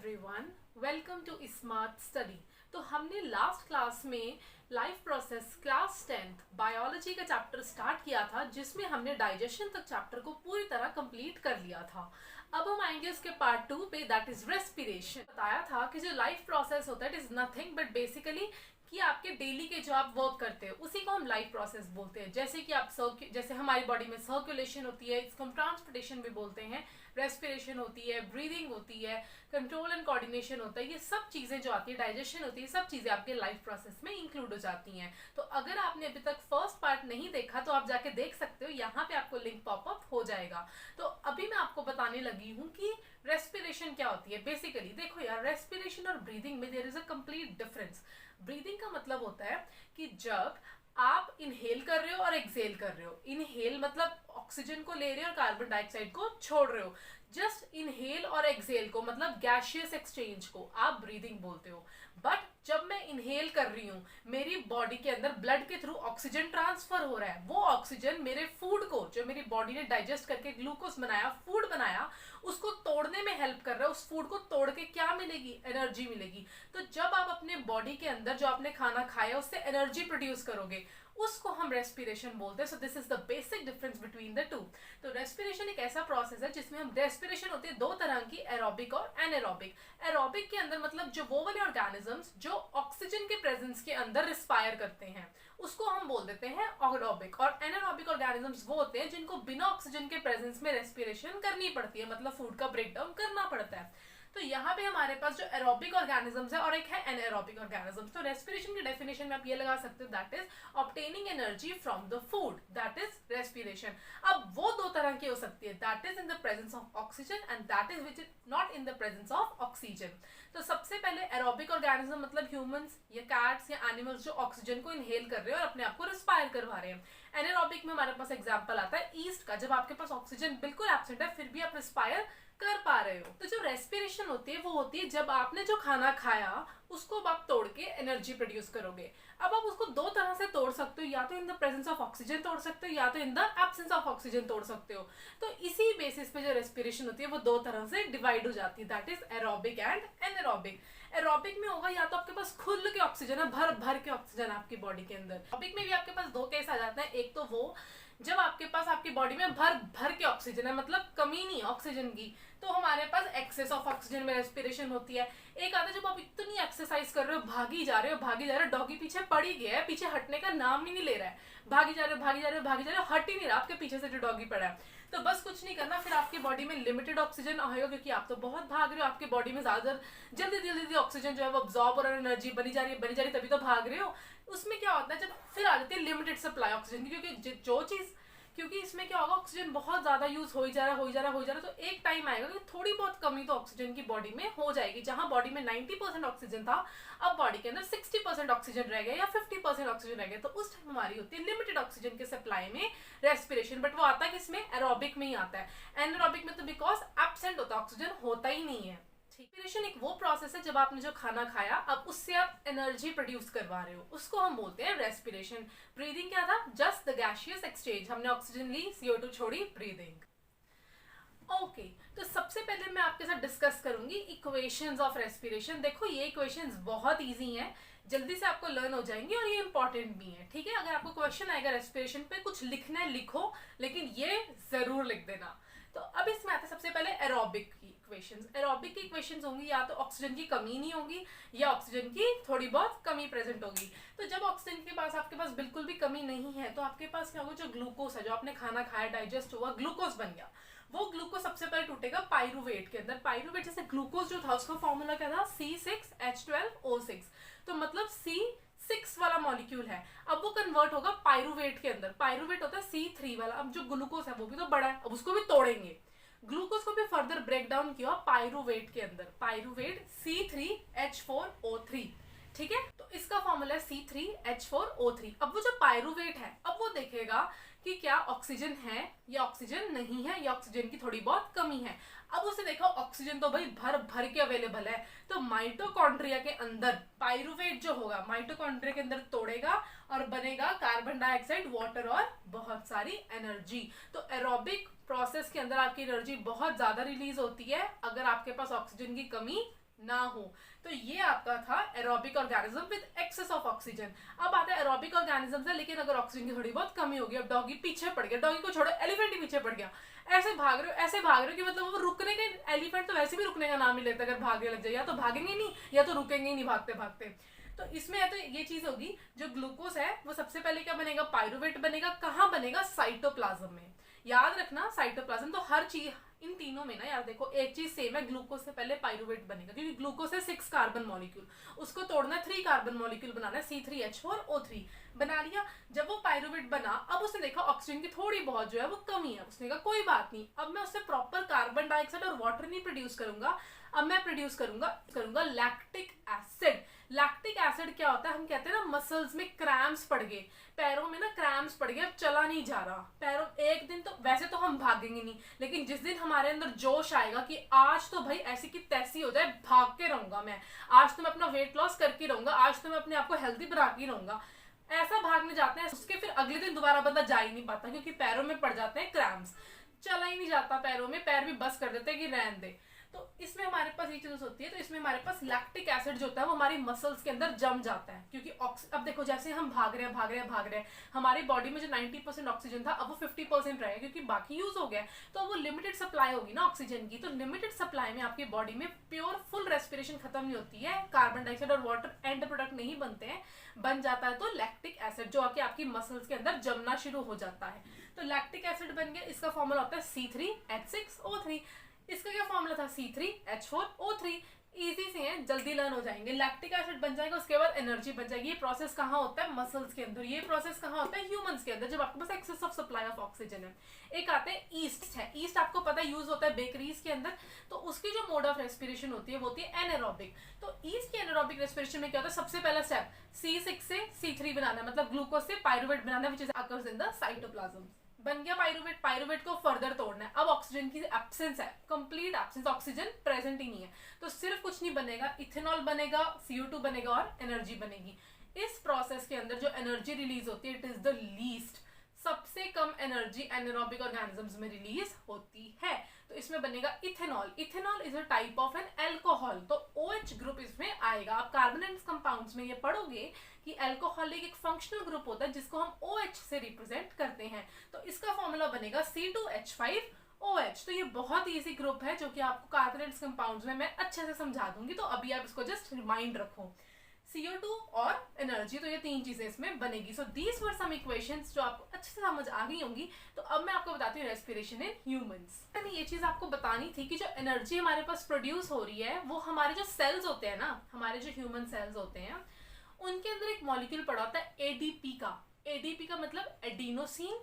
Everyone, welcome to smart study. तो हमने last class में life process class 10th biology का चैप्टर स्टार्ट किया था, जिसमें हमने डाइजेशन तक चैप्टर को पूरी तरह कंप्लीट कर लिया था। अब हम आएंगे उसके पार्ट 2 पे, दैट इज रेस्पिरेशन। बताया था कि जो लाइफ प्रोसेस होता है it is nothing but basically कि आपके डेली के जो आप वर्क करते हैं उसी को हम लाइफ प्रोसेस बोलते हैं। जैसे कि आप जैसे हमारी बॉडी में सर्कुलेशन होती है, इसको हम ट्रांसपोर्टेशन भी बोलते हैं, रेस्पिरेशन होती है, ब्रीदिंग होती है, कंट्रोल एंड कोऑर्डिनेशन होता है। ये सब चीजें जो आती है, डाइजेशन होती है, सब चीजें आपके लाइफ प्रोसेस में इंक्लूड हो जाती हैं। तो अगर आपने अभी तक फर्स्ट पार्ट नहीं देखा तो आप जाके देख सकते हो, यहाँ पे आपको लिंक पॉपअप हो जाएगा। तो अभी मैं आपको बताने लगी हूँ कि रेस्पिरेशन क्या होती है। बेसिकली देखो यार, रेस्पिरेशन और ब्रीदिंग में there is a complete difference. Breathing का मतलब होता है कि जब आप इनहेल कर रहे हो और एक्सेल कर रहे हो। इनहेल मतलब ऑक्सीजन को ले रहे हो और कार्बन डाइऑक्साइड को छोड़ रहे हो। जस्ट इनहेल और एक्सेल को मतलब गैशियस एक्सचेंज को आप ब्रीदिंग बोलते हो। बट जब मैं इनहेल कर रही हूँ, मेरी बॉडी के अंदर ब्लड के थ्रू ऑक्सीजन ट्रांसफर हो रहा है। वो ऑक्सीजन मेरे फूड को, जो मेरी बॉडी ने डाइजेस्ट करके ग्लूकोज बनाया, फूड बनाया, उसको तोड़ने में हेल्प कर रहा है। उस फूड को तोड़ के क्या मिलेगी? एनर्जी मिलेगी। तो जब आप अपने बॉडी के अंदर जो आपने खाना खाया उससे एनर्जी प्रोड्यूस करोगे, उसको हम रेस्पिरेशन बोलते हैं। So this is the basic difference between the two. तो रेस्पिरेशन एक ऐसा प्रोसेस है जिसमें हम, रेस्पिरेशन होती है दो तरह की, एरोबिक और एनारोबिक। एरोबिक के अंदर मतलब जो वो वाले ऑर्गेनिजम्स जो ऑक्सीजन के प्रेजेंस के अंदर रिस्पायर करते हैं उसको हम बोल देते हैं एरोबिक। और एनारोबिक ऑर्गेनिजम्स वो होते हैं जिनको बिना ऑक्सीजन के प्रेजेंस में रेस्पिरेशन करनी पड़ती है, मतलब फूड का ब्रेकडाउन करना पड़ता है। तो यहाँ पे हमारे पास जो एरोबिक ऑर्गेनिजम्स है और एक है एनारोबिक ऑर्गेनिजम्स। तो रेस्पिरेशन की डेफिनेशन में आप ये लगा सकते हो, that is obtaining energy from the food, that is respiration. अब वो दो तरह की हो सकती है, that is in the presence of oxygen and that is which is not in the presence of oxygen. तो सबसे पहले एरोबिक ऑर्गेनिज्म मतलब ह्यूमंस या कैट्स या एनिमल्स जो ऑक्सीजन को इनहेल कर रहे हैं और अपने आप को रिस्पायर करवा रहे हैं। एनारोबिक में हमारे पास एग्जांपल आता है ईस्ट का, जब आपके पास ऑक्सीजन बिल्कुल एब्सेंट है फिर भी आप रिस्पायर कर पा रहे हो। तो जो रेस्पिरेशन होती है वो होती है जब आपने जो खाना खाया उसको आप तोड़ के एनर्जी प्रोड्यूस करोगे। अब आप उसको दो तरह से तोड़ सकते हो, या तो इन द प्रेजेंस ऑफ ऑक्सीजन तोड़ सकते हो या तो in the absence of oxygen तोड़ सकते हो। तो इसी बेसिस पे जो रेस्पिरेशन होती है वो दो तरह से डिवाइड हो जाती है, that is aerobic and anaerobic. Aerobic में होगा या तो आपके पास खुल के ऑक्सीजन है, भर भर के ऑक्सीजन आपकी बॉडी के अंदर। एरोबिक में भी आपके पास दो केस आ जाते हैं। एक तो वो जब आपके पास आपकी बॉडी में भर भर के ऑक्सीजन है, मतलब कमी नहीं ऑक्सीजन की, तो हमारे पास एक्सेस ऑफ ऑक्सीजन में रेस्पिरेशन होती है। एक आता है जब आप इतनी एक्सरसाइज कर रहे हो, भागी जा रहे हो, डॉगी पीछे पड़ ही गया है, पीछे हटने का नाम ही नहीं ले रहा है, भागी जा रहे हो, हट ही नहीं रहा आपके पीछे से जो डॉगी पड़ा है। तो बस कुछ नहीं करना, फिर आपकी बॉडी में लिमिटेड ऑक्सीजन आएगा क्योंकि आप तो बहुत भाग रहे हो, आपकी बॉडी में ज्यादा जल्दी जल्दी ऑक्सीजन जो है वो अब्सॉर्ब और एनर्जी बनी जा रही है, तभी तो भाग रहे हो। उसमें क्या होता है जब फिर आ जाती है लिमिटेड सप्लाई ऑक्सीजन की, क्योंकि इसमें क्या होगा, ऑक्सीजन बहुत ज्यादा यूज हो जा रहा है, तो एक टाइम आएगा कि थोड़ी बहुत कमी तो ऑक्सीजन की बॉडी में हो जाएगी। जहां बॉडी में 90% ऑक्सीजन था, अब बॉडी के अंदर 60% ऑक्सीजन रह गया या 50% ऑक्सीजन रह गया, तो उस टाइम हमारी होती है लिमिटेड ऑक्सीजन के सप्लाई में रेस्पिरेशन। बट वो आता है किसमें? एरोबिक में ही आता है। एनारोबिक में तो बिकॉज एब्सेंट होता है, ऑक्सीजन होता ही नहीं है। रेस्पिरेशन एक वो प्रोसेस है जब आपने जो खाना खाया अब उससे आप एनर्जी प्रोड्यूस करवा रहे हो, उसको हम बोलते हैं रेस्पिरेशन। ब्रीदिंग क्या था? जस्ट द गैसियस एक्सचेंज, हमने ऑक्सीजन ली, CO2 छोड़ी, ब्रीदिंग। ओके, तो सबसे पहले मैं आपके साथ डिस्कस करूंगी इक्वेशंस ऑफ रेस्पिरेशन। देखो ये इक्वेशंस बहुत इजी हैं, जल्दी से आपको लर्न हो जाएंगे और ये इंपॉर्टेंट भी है। ठीक है, अगर आपको क्वेश्चन आएगा रेस्पिरेशन पे, कुछ लिखना है लिखो, लेकिन ये जरूर लिख देना। तो अब इसमें आते हैं सबसे पहले एरोबिक की इक्वेशंस। एरोबिक की इक्वेशंस होंगी या तो ऑक्सीजन की कमी नहीं होगी या ऑक्सीजन की थोड़ी बहुत कमी प्रेजेंट होगी। तो जब ऑक्सीजन के पास आपके पास बिल्कुल भी कमी नहीं है तो आपके पास क्या होगा, जो ग्लूकोज है, जो आपने खाना खाया, डाइजेस्ट हुआ, ग्लूकोज बन गया, वो ग्लूकोज सबसे पहले टूटेगा पाइरूवेट के अंदर। पाइरूवेट जैसे ग्लूकोज जो था उसका फॉर्मूला क्या था? C6H12O6। तो मतलब C6 वाला मॉलिक्यूल है, अब वो कन्वर्ट होगा पाइरूवेट के अंदर। पाइरूवेट होता है C3 वाला। अब जो ग्लूकोज है वो भी तो बड़ा है, अब उसको भी तोड़ेंगे, ग्लूकोज को भी फर्दर ब्रेक डाउन किया पाइरूवेट के अंदर, पाइरूवेट C3H4O3। ठीक है, तो इसका फॉर्मूला है C3H4O3। अब वो जो पाइरूवेट है, अब वो देखेगा कि क्या ऑक्सीजन है या ऑक्सीजन नहीं है या ऑक्सीजन की थोड़ी बहुत कमी है। अब उसे देखो ऑक्सीजन तो भाई भर भर के अवेलेबल है, तो माइटोकॉन्ड्रिया के अंदर पाइरूवेट जो होगा माइटोकॉन्ड्रिया के अंदर तोड़ेगा और बनेगा कार्बन डाइऑक्साइड, वाटर और बहुत सारी एनर्जी। तो एरोबिक प्रोसेस के अंदर आपकी एनर्जी बहुत ज्यादा रिलीज होती है अगर आपके पास ऑक्सीजन की कमी ना हो। तो ये आपका था aerobic organism with access of oxygen. अब आता है एरोबिक ऑर्गेनिज्म है लेकिन अगर ऑक्सीजन की थोड़ी बहुत कमी होगी, अब डॉगी पीछे पड़ गया, डॉगी को छोड़ो एलिफेंट ही पीछे पड़ गया, ऐसे भाग रहे हो ऐसे भाग रहे हो कि मतलब वो रुकने का, एलिफेंट तो वैसे भी रुकने का नाम ही लेता है, अगर भागने लग जाए या तो भागेंगे नहीं या तो रुकेंगे ही नहीं भागते भागते। तो इसमें है तो ये चीज होगी, जो ग्लूकोज है वो सबसे पहले क्या बनेगा, पायरुवेट बनेगा। कहाँ बनेगा, साइटोप्लाज्म में। याद रखना साइटोप्लाज्म, तो हर चीज इन तीनों में ना यार देखो एक चीज सेम है, ग्लूकोज से पहले पायरुवेट बनेगा क्योंकि ग्लूकोज है 6 कार्बन मॉलिक्यूल, उसको तोड़ना है 3 कार्बन मॉलिक्यूल बनाना है, C3H4O3 बना लिया। जब वो पायरुवेट बना, अब उसने देखा ऑक्सीजन की थोड़ी बहुत जो है वो कमी है, उसने कहा कोई बात नहीं, अब मैं उससे प्रॉपर कार्बन डाइऑक्साइड और वाटर नहीं प्रोड्यूस करूंगा, अब मैं प्रोड्यूस करूंगा लैक्टिक एसिड। लैक्टिक एसिड क्या होता है, हम कहते हैं ना मसल्स में क्रैम्प्स पड़ गए, पैरों में ना क्रैम्प्स पड़ गए, अब चला नहीं जा रहा पैरों, एक दिन तो वैसे तो हम भागेंगे नहीं, लेकिन जिस दिन हमारे अंदर जोश आएगा कि आज तो भाई ऐसी की तैसी हो जाए, भाग के रहूंगा मैं, आज तो मैं अपना वेट लॉस करके रहूंगा, आज तो मैं अपने आप को हेल्दी बना के रहूंगा, ऐसा भागने जाते हैं, उसके फिर अगले दिन दोबारा बंदा जा ही नहीं पाता क्योंकि पैरों में पड़ जाते हैं क्रैम्प्स, चला ही नहीं जाता पैरों में, पैर भी बस कर देते हैं कि रहने दे। तो इसमें हमारे पास ये चीज होती है, तो इसमें हमारे पास लैक्टिक एसिड जो होता है वो हमारी मसल्स के अंदर जम जाता है क्योंकि अब देखो जैसे हम भाग रहे हैं हमारी बॉडी में जो 90% ऑक्सीजन था अब वो 50% रहेगा क्योंकि बाकी यूज हो गया, तो वो लिमिटेड सप्लाई होगी ना ऑक्सीजन की, तो लिमिटेड सप्लाई में आपकी बॉडी में प्योर फुल रेस्पिरेशन खत्म नहीं होती है, कार्बन डाइऑक्साइड और वाटर एंड प्रोडक्ट नहीं बनते हैं, बन जाता है तो लैक्टिक एसिड जो आके आपकी मसल्स के अंदर जमना शुरू हो जाता है। तो लैक्टिक एसिड बन गया, इसका फॉर्मूला होता है C3H6O3। इसका क्या फॉर्मूला था, C3H4O3। इजी से हैं, जल्दी लर्न हो जाएंगे। लैक्टिक एसिड बन जाएगा, उसके बाद एनर्जी बन जाएगी। ये प्रोसेस कहाँ होता है, मसल्स के अंदर। ये प्रोसेस कहाँ होता है, ह्यूमंस के अंदर, जब आपके पास access of supply of oxygen है। एक आते हैं ईस्ट है, ईस्ट आपको पता है यूज होता है बेकरीज के अंदर, तो उसकी जो मोड ऑफ रेस्पिरेशन होती है वो होती है एनारोबिक। तो ईस्ट की एनारोबिक रेस्पिरेशन में क्या होता है, सबसे पहला स्टेप C6 से C3 बनाना, मतलब ग्लूकोज से pyruvate banana, which is occurs in the cytoplasm. बन गया पायरुवेट, पायरुवेट को फर्दर तोड़ना है। अब ऑक्सीजन की एब्सेंस है, कंप्लीट एब्सेंस, ऑक्सीजन प्रेजेंट ही नहीं है, तो सिर्फ कुछ नहीं बनेगा, इथेनॉल बनेगा, CO2 बनेगा और एनर्जी बनेगी। इस प्रोसेस के अंदर जो एनर्जी रिलीज होती है, इट इज द लीस्ट, सबसे कम एनर्जी एनारोबिक ऑर्गेनिजम्स में रिलीज होती है। तो इसमें बनेगा ethanol. Ethanol is a type of N alcohol, तो OH ग्रुप इसमें आएगा। आप कार्बोनेट कंपाउंड्स में ये पढ़ोगे कि एल्कोहलिक एक फंक्शनल ग्रुप होता है जिसको हम OH से रिप्रेजेंट करते हैं। तो इसका फॉर्मूला बनेगा C2H5OH। तो ये बहुत इजी ग्रुप है जो कि आपको कार्बोनेट कंपाउंड्स में मैं अच्छे से समझा दूंगी, तो अभी आप इसको जस्ट रिमाइंड रखो। CO2 और एनर्जी, तो ये तीन चीजें इसमें बनेगी। So these were some equations जो आपको अच्छे से समझ आ गई होंगी। तो अब मैं आपको बताती हूँ रेस्पिरेशन इन ह्यूमंस। मैंने ये चीज आपको बतानी थी कि जो एनर्जी हमारे पास प्रोड्यूस हो रही है वो हमारे जो सेल्स होते हैं ना, हमारे जो ह्यूमन सेल्स होते हैं, उनके अंदर एक मॉलिक्यूल पड़ा होता है ADP का। ADP का मतलब एडिनोसिन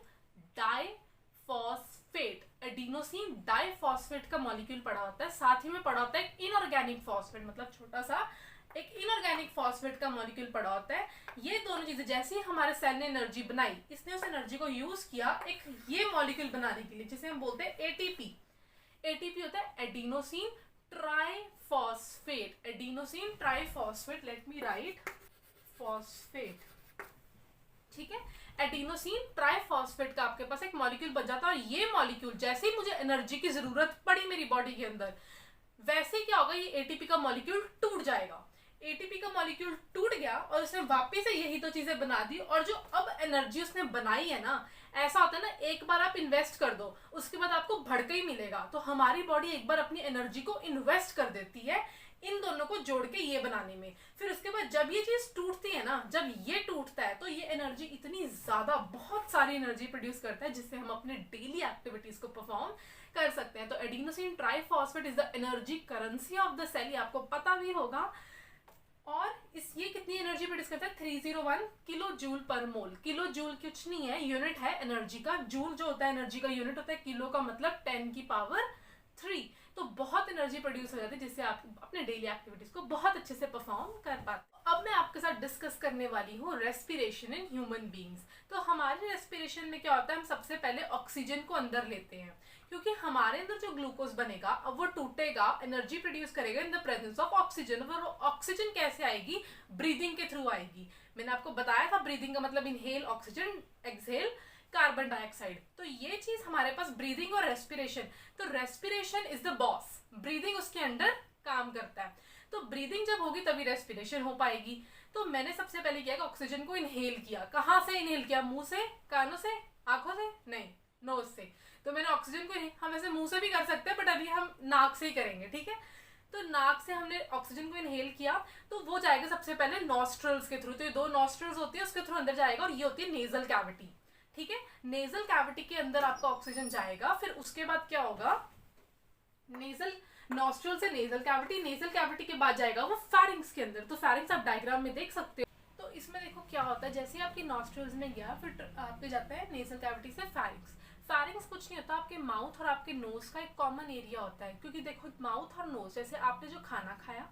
डाइफॉस्फेट। एडिनोसिन डाइफॉस्फेट का मॉलिक्यूल पड़ा होता है। साथ ही में पड़ा होता है इनऑर्गेनिक फॉस्फेट, मतलब छोटा सा एक इनऑर्गेनिक फॉस्फेट का मॉलिक्यूल पड़ा होता है। ये दोनों चीजें जैसे ही हमारे सेल ने एनर्जी बनाई, इसने उस एनर्जी को यूज किया एक ये मॉलिक्यूल बनाने के लिए, जिसे हम बोलते हैं ATP। ATP होता है adenosine triphosphate. Adenosine triphosphate, let me right phosphate, ठीक है। एडिनोसिन ट्राइफॉस्फेट का आपके पास एक मॉलिक्यूल बन जाता है, और ये मॉलिक्यूल जैसे ही मुझे एनर्जी की जरूरत पड़ी मेरी बॉडी के अंदर, वैसे क्या होगा, ये ATP का मॉलिक्यूल टूट जाएगा। ATP का मॉलिक्यूल टूट गया और उसने वापस से यही तो चीजें बना दी, और जो अब एनर्जी उसने बनाई है ना, ऐसा होता है ना, एक बार आप इन्वेस्ट कर दो उसके बाद आपको भड़का ही मिलेगा। तो हमारी बॉडी एक बार अपनी एनर्जी को इन्वेस्ट कर देती है इन दोनों को जोड़ के ये बनाने में। फिर उसके बाद जब ये चीज टूटती है ना, जब ये टूटता है, तो ये एनर्जी इतनी ज्यादा, बहुत सारी एनर्जी प्रोड्यूस करता है जिससे हम अपने डेली एक्टिविटीज को परफॉर्म कर सकते हैं। तो adenosine triphosphate is the energy currency of the cell, आपको पता भी होगा। और ये कितनी एनर्जी प्रोड्यूस करता है, 301 किलो जूल पर मोल। किलो जूल कुछ नहीं है, यूनिट है एनर्जी का। जूल जो होता है एनर्जी का यूनिट होता है, किलो का मतलब 10 की पावर 3। तो बहुत एनर्जी प्रोड्यूस हो जाती है जिससे आप अपने डेली एक्टिविटीज को बहुत अच्छे से परफॉर्म कर पाते हैं। अब मैं आपके साथ डिस्कस करने वाली हूँ रेस्पिरेशन इन ह्यूमन बींग्स। तो हमारे रेस्पिरेशन में क्या होता है, हम सबसे पहले ऑक्सीजन को अंदर लेते हैं, क्योंकि हमारे अंदर जो ग्लूकोज बनेगा अब वो टूटेगा, एनर्जी प्रोड्यूस करेगा इन द प्रेजेंस ऑफ ऑक्सीजन। और ऑक्सीजन कैसे आएगी, ब्रीदिंग के थ्रू आएगी। मैंने आपको बताया था ब्रीदिंग का मतलब inhale oxygen, exhale carbon dioxide. तो ये चीज हमारे पास ब्रीदिंग और रेस्पिरेशन। तो respiration is the boss, breathing उसके अंडर काम करता है। ब्रीदिंग जब होगी तभी रेस्पिरेशन हो पाएगी। तो मैंने सबसे पहले किया कि ऑक्सीजन को इनहेल किया। कहाँ से इनहेल किया? मुंह से, कानों से, आंखों से? नहीं, नोज से। तो मैंने ऑक्सीजन को, हम ऐसे मुंह से भी कर सकते हैं बट अभी हम नाक से ही करेंगे, ठीक है। तो नाक से हमने ऑक्सीजन को इनहेल किया तो वो जाएगा सबसे पहले नॉस्ट्रल्स के थ्रू। तो ये 2 नॉस्ट्रल्स होती है, उसके थ्रू अंदर जाएगा और ये होती है नेजल कैविटी, ठीक है। नेजल कैविटी के अंदर आपका ऑक्सीजन जाएगा। फिर उसके बाद क्या होगा? नेजल, नॉस्ट्रल से नेजल कैविटी, नेजल कैविटी के बाद जाएगा वो फेरिंग्स के अंदर। तो फेरिंग्स आप डायग्राम में देख सकते हो। तो इसमें देखो क्या होता है, जैसे आपकी नॉस्ट्रल्स में गया फिर आपके जाता है नेजल कैविटी से फेरिंग्स। फेरिंग्स कुछ नहीं होता, आपके माउथ और आपके नोज का एक कॉमन एरिया होता है। क्योंकि देखो माउथ और नोज, जैसे आपने जो खाना खाया,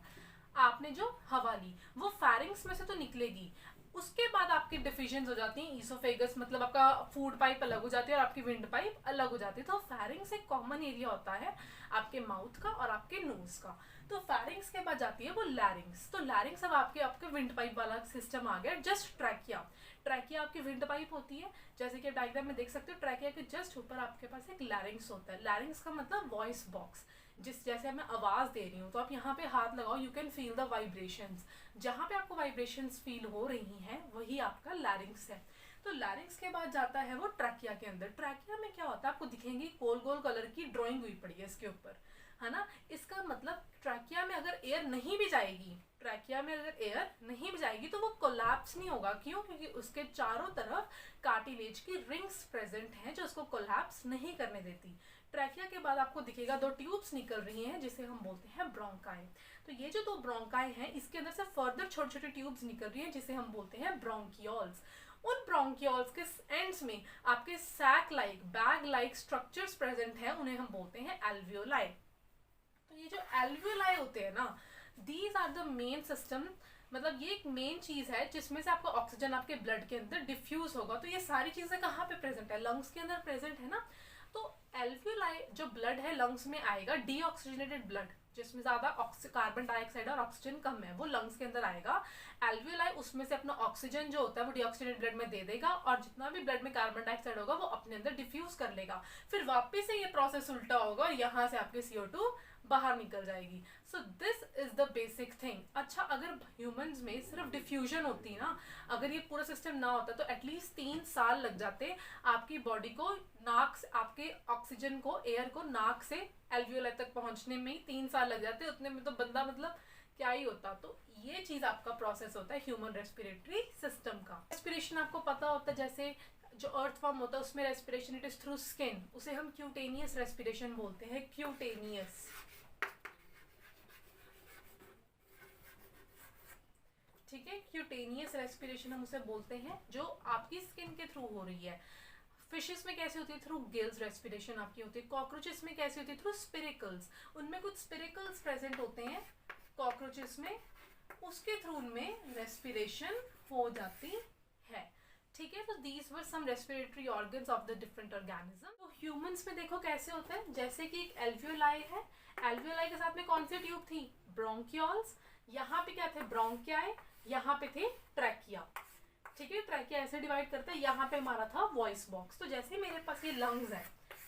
आपने जो हवा ली, वो फेरिंग्स में से तो निकलेगी। उसके बाद आपकी डिफिजन्स हो जाती हैं, ईसोफेगस मतलब आपका फूड पाइप अलग हो जाती है और आपकी विंड पाइप अलग हो जाती है। तो फेरिंग्स एक कॉमन एरिया होता है आपके माउथ का और आपके नोज का। तो फेरिंग्स के बाद जाती है वो लैरिंग्स। तो लैरिंग्स अब आपके विंड पाइप वाला सिस्टम आ गया। जस्ट ट्रैकिया, ट्रैकिया आपकी विंड पाइप होती है, जैसे कि आप डायग्राम में देख सकते हो। ट्रैकिया के जस्ट ऊपर आपके पास एक लैरिंग्स होता है। लैरिंग्स का मतलब वॉइस बॉक्स। जैसे मैं आवाज दे रही हूँ तो आप यहाँ पे हाथ लगाओ, you can feel the vibrations. जहाँ पे आपको वाइब्रेशंस फील हो रही हैं वही आपका लैरिंग्स है। तो लैरिंग्स के बाद जाता है वो ट्रैकिया के अंदर। ट्रैकिया में क्या होता है, आपको दिखेंगी गोल गोल कलर की ड्राइंग हुई पड़ी है इसके ऊपर, है ना। इसका मतलब ट्रैकिया में अगर एयर नहीं भी जाएगी, ट्रैकिया में अगर एयर नहीं भी जाएगी तो वो कोलैप्स नहीं होगा। क्यों? क्योंकि उसके चारों तरफ कार्टिलेज की रिंग्स प्रेजेंट हैं जो उसको कोलैप्स नहीं करने देती। ट्रैकिया के बाद आपको दिखेगा 2 ट्यूब्स निकल रही हैं जिसे हम बोलते हैं ब्रोंकाई। तो ये जो 2 ब्रोंकाई हैं इसके अंदर से फर्दर छोटे छोटे ट्यूब्स निकल रही हैं जिसे हम बोलते हैं ब्रोंकियोल्स। उन ब्रोंकियोल्स के एंड्स में आपके sac like, bag like structures present हैं, उन्हें हम बोलते हैं एल्वियोलाई। तो ये जो एल्वियोलाई होते हैं ना, these are the main system, मतलब ये एक मेन चीज है जिसमें से आपको ऑक्सीजन आपके ब्लड के अंदर डिफ्यूज होगा। तो ये सारी चीजें कहाँ पे प्रेजेंट है? लंग्स के अंदर प्रेजेंट है ना। तो एल्वियोलाई जो ब्लड है लंग्स में आएगा, डीऑक्सीजनेटेड ब्लड जिसमें ज्यादा कार्बन डाइऑक्साइड और ऑक्सीजन कम है, वो लंग्स के अंदर आएगा। एल्वियोलाई उसमें से अपना ऑक्सीजन जो होता है वो डीऑक्सीजनेटेड ब्लड में दे देगा और जितना भी ब्लड में कार्बन डाइऑक्साइड होगा वो अपने अंदर डिफ्यूज कर लेगा। फिर वापस से ये प्रोसेस उल्टा होगा और यहाँ से आपके CO2 बाहर निकल जाएगी। So this is the basic thing. अच्छा, अगर ह्यूमंस में सिर्फ डिफ्यूजन होती ना, अगर ये पूरा सिस्टम ना होता तो एटलीस्ट 3 साल लग जाते आपकी बॉडी को नाक से, आपके ऑक्सीजन को, एयर को नाक से एल्वियोलाई तक पहुंचने में ही 3 साल लग जाते। उतने में तो बंदा मतलब क्या ही होता। तो ये चीज आपका प्रोसेस होता है ह्यूमन रेस्पिरेटरी सिस्टम का। रेस्पिरेशन आपको पता होता है, जैसे जो अर्थवर्म होता है उसमें respiration it is through skin, उसे हम क्यूटेनियस रेस्पिरेशन बोलते हैं। क्यूटेनियस, ठीक है। क्यूटेनियस रेस्पिरेशन हम उसे बोलते हैं जो आपकी स्किन के थ्रू हो रही है। फिशेस में कैसे होती है? थ्रू गिल्स रेस्पिरेशन आपकी होती है। कॉकरोचेस में कैसे होती है? Through spiracles. उनमें कुछ स्पिरिकल्स प्रेजेंट होते हैं कॉकरोचेस में, उसके थ्रू उनमें रेस्पिरेशन हो जाती है, ठीक है। तो these were some respiratory organs of the different organism. तो ह्यूमंस में देखो कैसे होता है, जैसे कि एक एल्वियोलाई है, एल्वियोलाई के साथ में कौन सी ट्यूब थी? ब्रोंकियोल्स। यहाँ पे क्या थे? ब्रोंकियाई। यहाँ पे थे ट्रैकिया, ठीक है। ट्रैकिया ऐसे डिवाइड करता है। यहाँ पे हमारा था वॉइस बॉक्स। तो जैसे मेरे पास ये लंग्स है,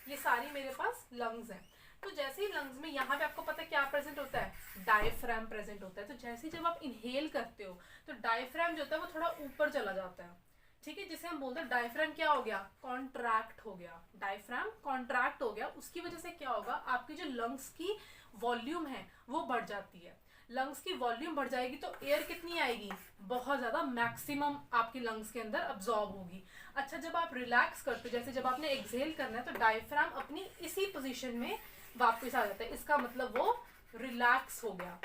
ये सारी मेरे पास लंग्स है। तो जैसे ही लंग्स में यहाँ पे आपको पता है क्या प्रेजेंट होता है? डायफ्राम प्रेजेंट होता है। तो जैसे जब आप इनहेल करते हो तो डायफ्राम जो होता है वो थोड़ा ऊपर चला जाता है, ठीक है, जिसे हम बोलते हैं डायफ्राम क्या हो गया? कॉन्ट्रैक्ट हो गया। डायफ्राम कॉन्ट्रैक्ट हो गया, उसकी वजह से क्या होगा? आपकी जो लंग्स की वॉल्यूम है वो बढ़ जाती है। लंग्स की वॉल्यूम बढ़ जाएगी तो एयर कितनी आएगी? बहुत ज्यादा, मैक्सिमम आपकी लंग्स के अंदर अब्सॉर्ब होगी। अच्छा, जब आप रिलैक्स करते हो, जैसे जब आपने एक्सहेल करना है तो डायफ्राम अपनी इसी पोजीशन में वापस आ जाता है। इसका मतलब वो रिलैक्स हो गया,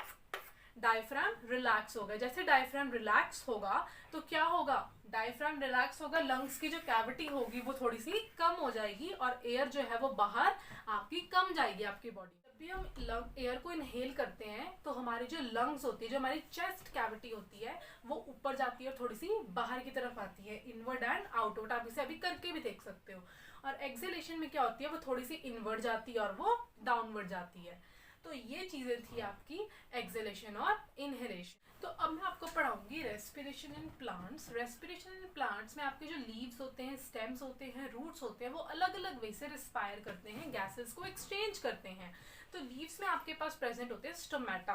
डायफ्राम रिलैक्स हो गया। जैसे डायफ्राम रिलैक्स होगा तो क्या होगा? डायफ्राम रिलैक्स होगा, लंग्स की जो कैविटी होगी वो थोड़ी सी कम हो जाएगी और एयर जो है वो बाहर आपकी कम जाएगी आपकी बॉडी। जब भी हम एयर को इनहेल करते हैं तो हमारी जो लंग्स होती है, जो हमारी चेस्ट कैविटी होती है, वो ऊपर जाती है और थोड़ी सी बाहर की तरफ आती है, इनवर्ड एंड आउटवर्ड। आप इसे अभी करके भी देख सकते हो। और एक्सहेलेशन में क्या होती है? वो थोड़ी सी इनवर्ड जाती है और वो डाउनवर्ड जाती है। तो ये चीजें थी आपकी एक्सहेलेशन और इनहेलेशन। तो अब मैं आपको पढ़ाऊंगी respiration in plants. Respiration in plants में आपके जो लीव्स होते हैं, स्टेम्स होते हैं, रूट्स होते हैं, वो अलग अलग वे से रिस्पायर करते हैं, गैसेस को एक्सचेंज करते हैं। तो लीव्स में आपके पास प्रेजेंट होते हैं स्टोमेटा।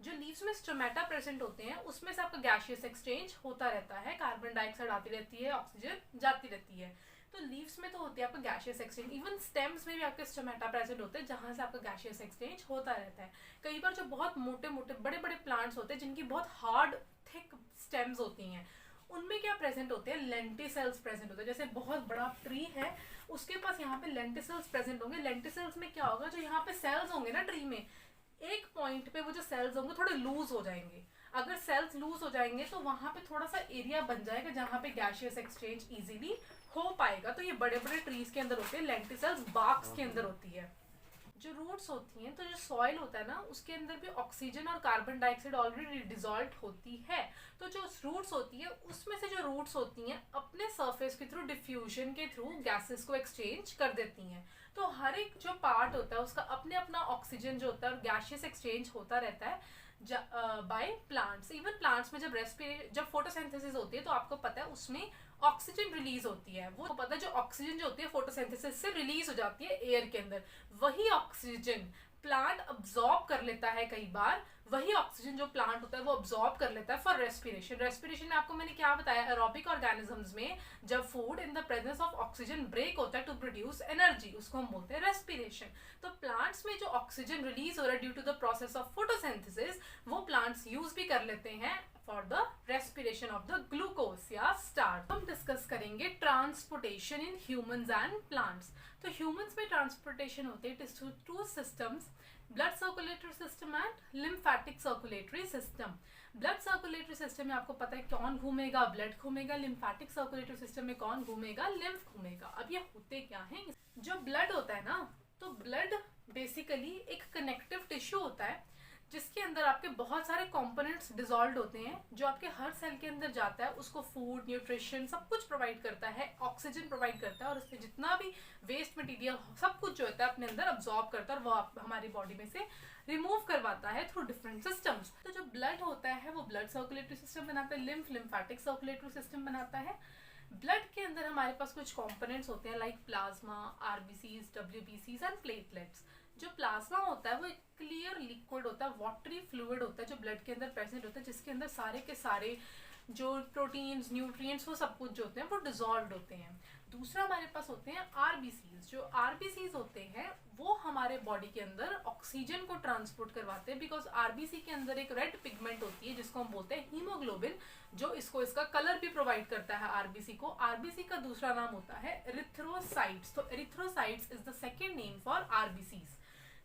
जो लीव्स में स्टोमेटा प्रेजेंट होते हैं उसमें से आपका गैशियस एक्सचेंज होता रहता है, कार्बन डाइऑक्साइड आती रहती है, ऑक्सीजन जाती रहती है। तो लीव्स में तो होती है आपका गैशियस एक्सचेंज, इवन स्टेम्स में भी आपके स्टोमेटा प्रेजेंट होते हैं जहाँ से आपका गैशियस एक्सचेंज होता रहता है। कई बार जो बहुत मोटे मोटे बड़े बड़े प्लांट्स होते हैं जिनकी बहुत हार्ड थिक स्टेम्स होती हैं, उनमें क्या प्रेजेंट होते हैं, लेंटिसेल्स प्रेजेंट होते हैं। जैसे बहुत बड़ा ट्री है, उसके पास यहाँ पे लेंटिसेल्स प्रेजेंट होंगे। लेंटिसेल्स में क्या होगा, जो यहाँ पे सेल्स होंगे ना ट्री में, एक पॉइंट पे वो जो सेल्स होंगे थोड़े लूज हो जाएंगे। अगर सेल्स लूज हो जाएंगे तो वहां पे थोड़ा सा एरिया बन जाएगा जहां पे गैशियस एक्सचेंज इजीली हो पाएगा। तो ये बड़े बड़े ट्रीज के अंदर होते हैं, लेंटिसेल्स बार्क्स के अंदर होती है। जो रूट्स होती हैं, तो जो सॉइल होता है ना उसके अंदर भी ऑक्सीजन और कार्बन डाइऑक्साइड ऑलरेडी डिजॉल्व होती है। तो जो रूट्स होती है उसमें से जो रूट्स होती हैं अपने सरफेस के थ्रू, डिफ्यूजन के थ्रू गैसेस को एक्सचेंज कर देती हैं। तो हर एक जो पार्ट होता है उसका अपने अपना ऑक्सीजन जो होता है और गैशियस एक्सचेंज होता रहता है बाय प्लांट्स। इवन प्लांट्स में जब फोटोसिंथेसिस होती है तो आपको पता है उसमें ऑक्सीजन रिलीज होती है। वो पता है जो ऑक्सीजन जो होती है फोटोसिंथेसिस से रिलीज हो जाती है एयर के अंदर, वही ऑक्सीजन प्लांट अब्सॉर्ब कर लेता है। कई बार वही ऑक्सीजन जो प्लांट होता है वो अब्सॉर्ब कर लेता है फॉर रेस्पिरेशन। रेस्पिरेशन में आपको मैंने क्या बताया, एरोबिक ऑर्गेनिजम्स में जब food in the presence of oxygen break होता है टू प्रोड्यूस एनर्जी, उसको हम बोलते हैं रेस्पिरेशन। तो प्लांट्स में जो ऑक्सीजन रिलीज हो रहा है due to the process of photosynthesis, वो प्लांट्स यूज भी कर लेते हैं for the respiration of the glucose या स्टार्च। हम डिस्कस करेंगे transportation in humans and plants. तो ह्यूमंस में ट्रांसपोर्टेशन होती है two systems, blood circulatory system and lymphatic circulatory system. Blood circulatory system में आपको पता है कौन घूमेगा, ब्लड घूमेगा। लिम्फेटिक सर्कुलेटरी सिस्टम में कौन घूमेगा, लिम्फ घूमेगा। अब ये होते क्या है, जो ब्लड होता है ना, तो ब्लड बेसिकली एक कनेक्टिव टिश्यू होता है जिसके अंदर आपके बहुत सारे कंपोनेंट्स डिसॉल्व होते हैं, जो आपके हर सेल के अंदर जाता है, उसको फूड, न्यूट्रिशन सब कुछ प्रोवाइड करता है, ऑक्सीजन प्रोवाइड करता है, और उससे जितना भी वेस्ट मटेरियल सब कुछ जो होता है अपने अंदर अब्सॉर्ब करता है और वो हमारी बॉडी में से रिमूव करवाता है थ्रू डिफरेंट सिस्टम्स। तो जो ब्लड होता है वो ब्लड सर्कुलेटरी सिस्टम बनाता है, लिम्फेटिक सर्कुलेटरी सिस्टम बनाता है। ब्लड के अंदर हमारे पास कुछ कंपोनेंट्स होते हैं लाइक प्लाज्मा, आरबीसीज, डब्ल्यूबीसीज एंड प्लेटलेट्स। जो प्लाज्मा होता है वो एक क्लियर लिक्विड होता है, वाटरी फ्लूइड होता है जो ब्लड के अंदर प्रेजेंट होता है, जिसके अंदर सारे के सारे जो प्रोटीन्स, न्यूट्रिएंट्स, वो सब कुछ जो होते हैं वो डिसॉल्व होते हैं। दूसरा हमारे पास होते हैं आरबीसीज। जो आरबीसीज होते हैं वो हमारे बॉडी के अंदर ऑक्सीजन को ट्रांसपोर्ट करवाते हैं, बिकॉज आरबीसी के अंदर एक रेड पिगमेंट होती है जिसको हम बोलते हैं हीमोग्लोबिन, जो इसका कलर भी प्रोवाइड करता है आरबीसी को। आरबीसी का दूसरा नाम होता है एरिथ्रोसाइट्स। तो erythrocytes is the second name for RBCs.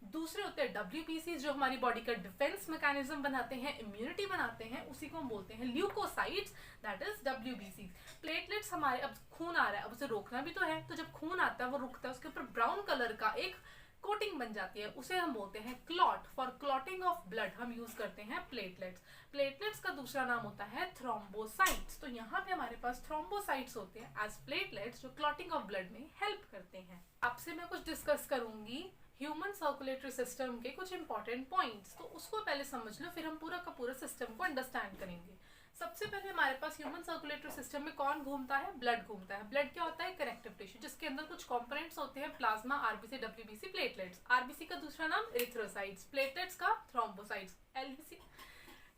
दूसरे होते हैं डब्ल्यूबीसी, जो हमारी बॉडी का डिफेंस मैकेनिज्म बनाते हैं, इम्यूनिटी बनाते हैं, उसी को हम बोलते हैं leucocytes, that is WBC. Platelets हमारे, अब खून आ रहा है, अब उसे रोकना भी तो है, तो जब खून आता है वो रुकता है, उसके ऊपर ब्राउन कलर का एक कोटिंग बन जाती है, उसे हम बोलते हैं clot. For clotting of blood हम यूज करते हैं प्लेटलेट्स। प्लेटलेट्स का दूसरा नाम होता है थ्रोम्बोसाइट्स। तो यहाँ पे हमारे पास थ्रोम्बोसाइट्स होते हैं एज प्लेटलेट्स, जो क्लॉटिंग ऑफ ब्लड में हेल्प करते हैं। आपसे मैं कुछ डिस्कस करूंगी ह्यूमन सर्कुलेटरी सिस्टम के कुछ इंपॉर्टेंट पॉइंट्स, तो उसको पहले समझ लो, फिर हम पूरा का पूरा सिस्टम को अंडरस्टैंड करेंगे। सबसे पहले हमारे पास ह्यूमन सर्कुलेटरी सिस्टम में कौन घूमता है, ब्लड घूमता है। ब्लड क्या होता है, कनेक्टिव टिश्यू, जिसके अंदर कुछ कंपोनेंट्स होते हैं, plasma, RBC, WBC, platelets. RBC का दूसरा नाम एरिथ्रोसाइट्स, प्लेटलेट्स का थ्रोम्बोसाइट्स, एलबीसी,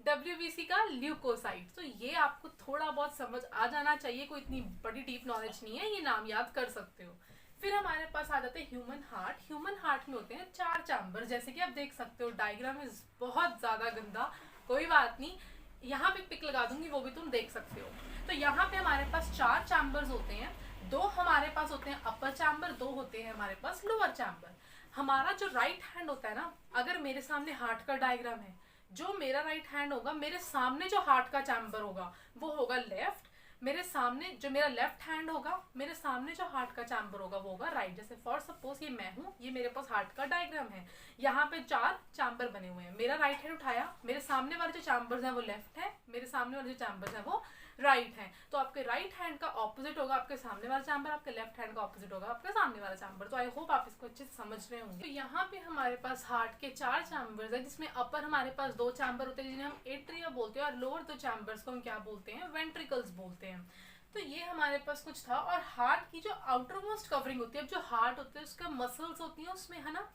डब्ल्यूबीसी का ल्यूकोसाइट्स। तो ये आपको थोड़ा बहुत समझ आ जाना चाहिए, कोई इतनी बड़ी डीप नॉलेज नहीं है, ये नाम याद कर सकते हो। फिर हमारे पास आ जाते हैं ह्यूमन हार्ट। ह्यूमन हार्ट में होते हैं 4 चैम्बर, जैसे कि आप देख सकते हो। डायग्राम इज बहुत ज्यादा गंदा, कोई बात नहीं, यहाँ पे पिक लगा दूंगी, वो भी तुम देख सकते हो। तो यहाँ पे हमारे पास 4 चैम्बर्स होते हैं। 2 हमारे पास होते हैं अपर चैम्बर, 2 होते हैं हमारे पास लोअर चैम्बर। हमारा जो राइट हैंड होता है ना, अगर मेरे सामने हार्ट का डायग्राम है, जो मेरा राइट हैंड होगा, मेरे सामने जो हार्ट का चैम्बर होगा वो होगा लेफ्ट। मेरे सामने जो मेरा लेफ्ट हैंड होगा, मेरे सामने जो हार्ट का चैम्बर होगा वो होगा राइट। जैसे फॉर सपोज ये मैं हूँ, ये मेरे पास हार्ट का डायग्राम है, यहाँ पे 4 चैम्बर बने हुए हैं। मेरा राइट हैंड उठाया, मेरे सामने वाले जो चैम्बर्स हैं वो लेफ्ट है, मेरे सामने वाले जो चैम्बर्स हैं वो राइट है। तो आपके राइट हैंड का ऑपोजिट होगा आपके सामने वाला चैम्बर, आपके लेफ्ट हैंड का ऑपोजिट होगा आपके सामने वाला चैम्बर। तो आई होप आप इसको अच्छे से समझ रहे होंगे। तो यहाँ पे हमारे पास हार्ट के 4 चैम्बर्स है, जिसमें अपर हमारे पास 2 चैम्बर होते हैं जिन्हें हम एट्रिया बोलते हैं, और लोअर 2 चैम्बर्स को हम क्या बोलते हैं, वेंट्रिकल्स बोलते हैं। तो ये हमारे पास कुछ था। और हार्ट की जो आउटर मोस्ट कवरिंग होती है, अब जो हार्ट होता है उसका मसल्स होती है उसमें, है ना,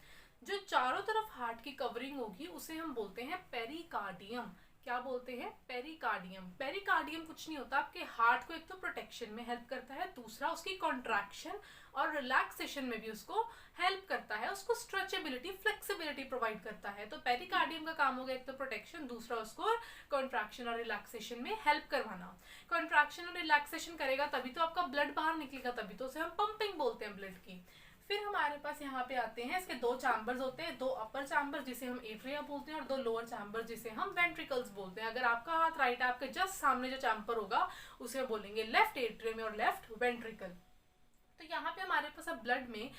जो चारों तरफ हार्ट की कवरिंग होगी उसे हम बोलते हैं पेरिकार्डियम। क्या बोलते हैं? पेरिकार्डियम। पेरिकार्डियम कुछ नहीं होता, आपके हार्ट को एक तो प्रोटेक्शन में हेल्प करता है, दूसरा उसकी कॉन्ट्रैक्शन और रिलैक्सेशन में भी उसको हेल्प करता है, उसको स्ट्रेचेबिलिटी फ्लेक्सिबिलिटी प्रोवाइड करता है। तो पेरिकार्डियम का काम हो गया एक तो प्रोटेक्शन, दूसरा उसको कॉन्ट्रैक्शन और रिलैक्सेशन में हेल्प करवाना। कॉन्ट्रैक्शन और रिलैक्सेशन करेगा तभी तो आपका ब्लड बाहर निकलेगा, तभी तो उसे हम पंपिंग बोलते हैं ब्लड की। फिर हमारे पास यहाँ पे आते हैं, इसके दो चैम्बर्स होते हैं, दो अपर चैम्बर जिसे हम एट्रिया बोलते हैं और दो लोअर चैम्बर जिसे हम वेंट्रिकल्स बोलते हैं। अगर आपका हाथ राइट है, आपके जस्ट सामने जो चैम्बर होगा उसे बोलेंगे लेफ्ट एट्रियम और लेफ्ट वेंट्रिकल। तो यहाँ पे हमारे पास अब ब्लड में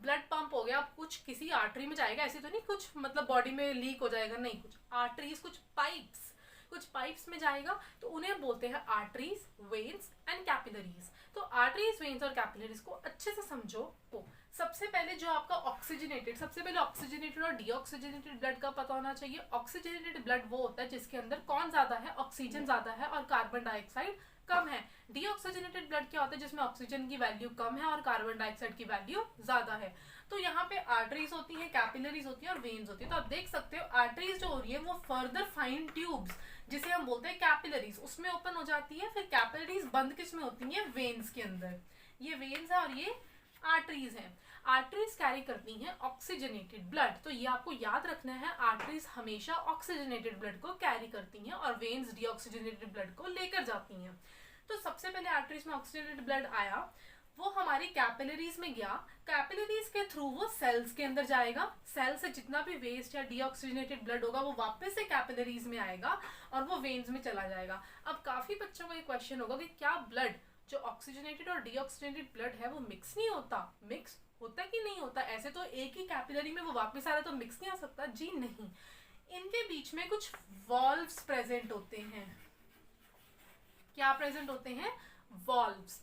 ब्लड पंप हो गया, अब कुछ किसी आर्टरी में जाएगा, ऐसे तो नहीं कुछ मतलब बॉडी में लीक हो जाएगा, नहीं, कुछ आर्टरीज, कुछ पाइप्स में जाएगा, तो उन्हें बोलते हैं आर्टरीज, वेन्स एंड कैपिलरीज। तो आर्टरीज, वेन्स और कैपिलरीज को अच्छे से समझो। तो सबसे पहले जो आपका ऑक्सीजनेटेड और डीऑक्सीजनेटेड ब्लड का पता होना चाहिए। ऑक्सीजनेटेड ब्लड वो होता है जिसके अंदर कौन ज्यादा है? ऑक्सीजन ज्यादा है और कार्बन डाइऑक्साइड कम है। डीऑक्सीजनेटेड ब्लड क्या होता है? जिसमें ऑक्सीजन की वैल्यू कम है और कार्बन डाइऑक्साइड की वैल्यू ज्यादा है। तो यहाँ पे आर्टरीज होती है, कैपिलरीज होती है और वेन्स होती है। तो आप देख सकते हो आर्टरीज जो हो रही है वो फर्दर फाइन ट्यूब्स जिसे हम बोलते हैं कैपिलरीज, उसमें ओपन हो जाती है। फिर कैपिलरीज बंद किसमें होती है? वेन्स के अंदर। ये वेन्स है और ये आर्टरीज हैं। आर्टरीज कैरी करती हैं ऑक्सीजनेटेड ब्लड, तो ये आपको याद रखना है, आर्टरीज हमेशा ऑक्सीजनेटेड ब्लड को कैरी करती हैं और वेन्स डीऑक्सीजनेटेड ब्लड को लेकर जाती हैं। तो सबसे पहले आर्टरीज में ऑक्सीजनेटेड ब्लड आया, वो हमारी कैपिलरीज में गया, कैपिलरीज के थ्रू वो सेल्स के अंदर जाएगा, सेल से जितना भी वेस्ट या डीऑक्सीजनेटेड ब्लड होगा वो वापस से कैपिलरीज में आएगा और वो वेन्स में चला जाएगा। अब काफी बच्चों को ये क्वेश्चन होगा कि क्या ब्लड जो ऑक्सीजनेटेड और डीऑक्सीजनेटेड ब्लड है वो मिक्स नहीं होता? मिक्स होता कि नहीं होता? ऐसे तो एक ही कैपिलरी में वो वापस आ रहा है तो मिक्स नहीं आ सकता? जी नहीं, इनके बीच में कुछ वॉल्व्स प्रेजेंट होते हैं। क्या प्रेजेंट होते हैं? वॉल्व्स।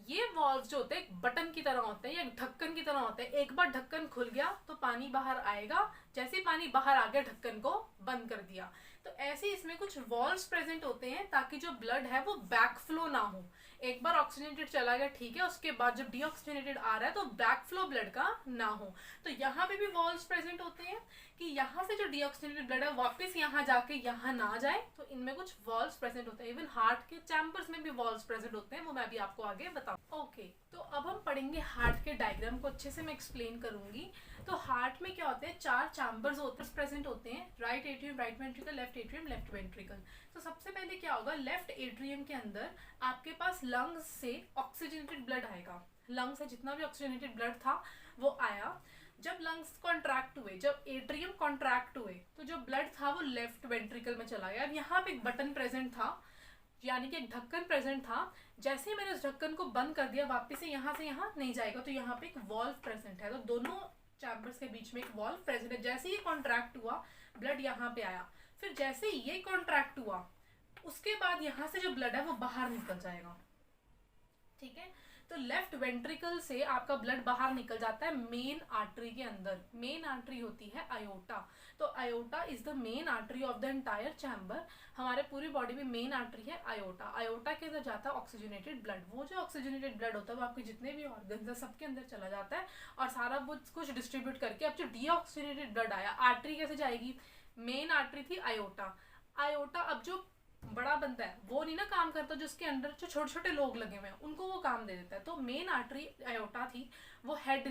ये वॉल्व्स जो होते हैं एक बटन की तरह होते हैं या ढक्कन की तरह होते हैं। एक बार ढक्कन खुल गया तो पानी बाहर आएगा, जैसे ही पानी बाहर आ गया ढक्कन को बंद कर दिया। तो ऐसे इसमें कुछ वॉल्व्स प्रेजेंट होते हैं ताकि जो ब्लड है वो बैक फ्लो ना हो। एक बार ऑक्सीजनेटेड चला गया, ठीक है, उसके बाद जब डीऑक्सीजनेटेड आ रहा है तो बैक फ्लो ब्लड का ना हो। तो यहाँ पे भी वॉल्व्स प्रेजेंट होते हैं कि यहाँ से जो डीऑक्सीजनेटेड ब्लड है वापस यहाँ जाके यहाँ ना जाए, तो इनमें कुछ वॉल्व्स प्रेजेंट होते हैं। इवन हार्ट के चैम्बर्स में भी वॉल्व्स प्रेजेंट होते हैं, वो मैं भी आपको आगे बताऊँ। ओके, तो अब हम पढ़ेंगे हार्ट के डायग्राम को, अच्छे से मैं एक्सप्लेन करूंगी। तो हार्ट में क्या होते हैं? 4 चैम्बर्स होते हैं, प्रेजेंट होते हैं, right atrium, right ventricle, left atrium, left ventricle. तो सबसे पहले क्या होगा, लेफ्ट एट्रियम के अंदर आपके पास लंग्स से ऑक्सीजनेटेड ब्लड आएगा। लंग्स से जितना भी ऑक्सीजनेटेड ब्लड था वो आया। जब लंग्स कॉन्ट्रैक्ट हुए, जब एट्रियम कॉन्ट्रैक्ट हुए, तो जो ब्लड था वो लेफ्ट वेंट्रिकल में चला गया। अब यहाँ पे एक बटन प्रेजेंट था, यानी कि एक ढक्कन प्रेजेंट था। जैसे ही मैंने उस ढक्कन को बंद कर दिया, वापस से यहाँ नहीं जाएगा, तो यहाँ पे एक वॉल्व प्रेजेंट है। तो दोनों चैम्बर्स के बीच में एक वॉल्व प्रेजेंट है। जैसे ही कॉन्ट्रैक्ट हुआ, ब्लड यहाँ पे आया, फिर जैसे ही ये कॉन्ट्रैक्ट हुआ, उसके बाद यहाँ से जो ब्लड है वो बाहर निकल जाएगा। ठीक है, तो लेफ्ट वेंट्रिकल से आपका ब्लड बाहर निकल जाता है मेन आर्टरी के अंदर। मेन आर्टरी होती है आयोटा। तो iota is the main artery of the entire chamber. हमारे पूरी बॉडी में मेन आर्टरी है आयोटा। आयोटा के अंदर जाता है ऑक्सीजनेटेड ब्लड। वो जो ऑक्सीजनेटेड ब्लड होता है वो आपके जितने भी ऑर्गन्स है सबके अंदर चला जाता है और सारा वो कुछ डिस्ट्रीब्यूट करके अब जो डीऑक्सीजनेटेड ब्लड आया, आर्टरी कैसे जाएगी? मेन आर्टरी थी आयोटा। आयोटा अब जो बड़ा बनता है वो नहीं ना काम करता, जो उसके अंदर जो छोटे छोटे लोग लगे हुए हैं उनको वो काम दे देता है। तो मेन आर्टरी आयोटा थी, वो हेड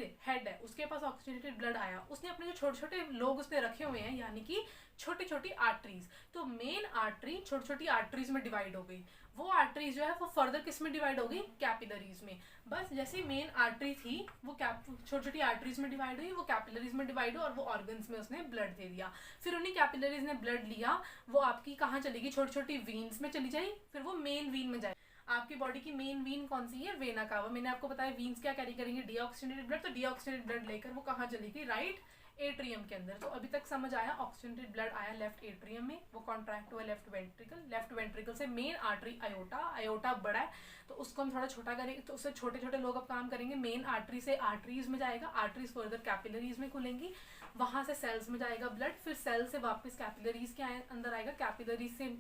है, उसके पास ऑक्सीजनेटेड ब्लड आया, उसने अपने जो छोटे छोटे लोग उसने रखे हुए हैं यानी कि छोटी छोटी आर्टरीज। तो मेन आर्टरी छोटी छोटी आर्टरीज में डिवाइड हो गई। वो आर्टरीज जो है वो फर्दर किस में डिवाइड हो गई? कैपिलरीज में। बस जैसे मेन आर्टरी थी वो छोटी छोटी आर्टरीज में डिवाइड हुई, वो कैपिलरीज में डिवाइड हुई और वो ऑर्गन्स में उसने ब्लड दे दिया। फिर उन्हीं कैपिलरीज ने ब्लड लिया, वो आपकी कहाँ चलेगी? छोटी छोटी वीन्स में चली जाए, फिर वो मेन वीन में जाए। आपकी बॉडी की मेन वीन कौन सी है? Vena cava. मैंने आपको बताया वीन्स क्या कैरी करेंगे? Deoxygenated blood. तो डीऑक्सीजनेटेड ब्लड लेकर वो कहाँ चलेगी? राइट एट्रियम के अंदर। तो अभी तक समझ आया, ऑक्सीजनेटेड ब्लड आया लेफ्ट एट्रियम में, वो कॉन्ट्रैक्ट हुआ लेफ्ट वेंट्रिकल। लेफ्ट वेंट्रिकल से मेन आर्टरी आयोटा, आयोटा बड़ा है तो उसको हम थोड़ा छोटा करेंगे, तो उससे छोटे छोटे लोग अब काम करेंगे। मेन आर्टरी से आर्टरीज में जाएगा, आर्टरीज फर्दर कैपिलरीज में खुलेंगी, वहां से सेल्स में जाएगा ब्लड, फिर सेल से वापस कैपिलरीज के अंदर आएगा, कैपिलरीज से